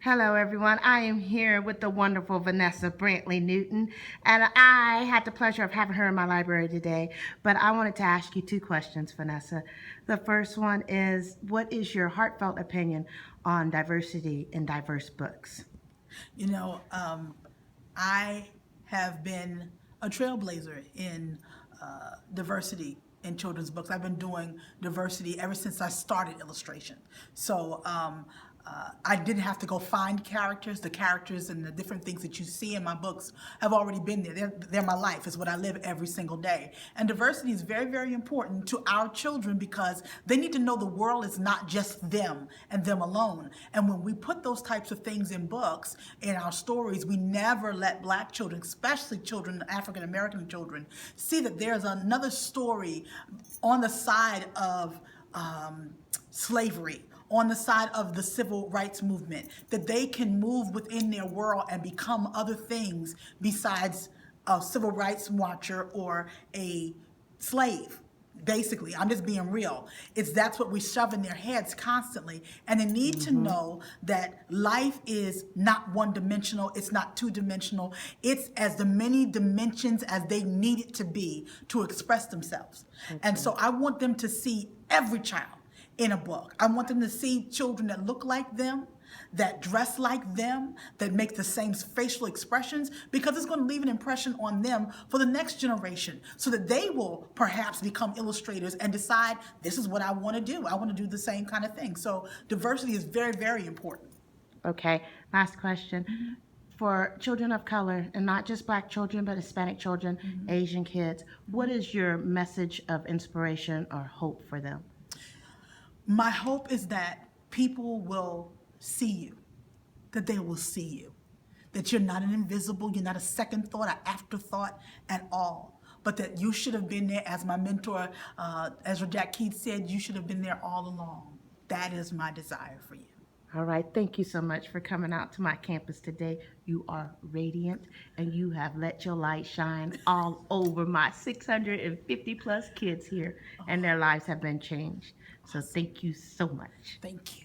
Hello, everyone. I am here with the wonderful Vanessa Brantley Newton, and I had the pleasure of having her in my library today. But I wanted to ask you two questions, Vanessa. The first one is, what is your heartfelt opinion on diversity in diverse books? You know, I have been a trailblazer in diversity in children's books. I've been doing diversity ever since I started illustration. So I didn't have to go find characters. The characters and the different things that you see in my books have already been there. They're my life. It's what I live every single day. And diversity is very, very important to our children because they need to know the world is not just them and them alone. And when we put those types of things in books, in our stories, we never let Black children, especially children, African American children, see that there's another story on the side of slavery, on the side of the civil rights movement, that they can move within their world and become other things besides a civil rights watcher or a slave. Basically, I'm just being real. That's what we shove in their heads constantly. And they need to know that life is not one dimensional, it's not two dimensional. It's as the many dimensions as they need it to be to express themselves. And so I want them to see every child in a book. I want them to see children that look like them, that dress like them, that make the same facial expressions, because it's going to leave an impression on them for the next generation so that they will perhaps become illustrators and decide, this is what I want to do. I want to do the same kind of thing. So diversity is very, very important. Okay, last question. For children of color, and not just Black children, but Hispanic children, Asian kids, what is your message of inspiration or hope for them? My hope is that people will see you, that they will see you, that you're not an invisible, you're not a second thought, an afterthought at all, but that you should have been there, as my mentor, Ezra Jack Keith said, you should have been there all along. That is my desire for you. All right, thank you so much for coming out to my campus today. You are radiant and you have let your light shine all over my 650 plus kids here, and their lives have been changed. So thank you so much. Thank you.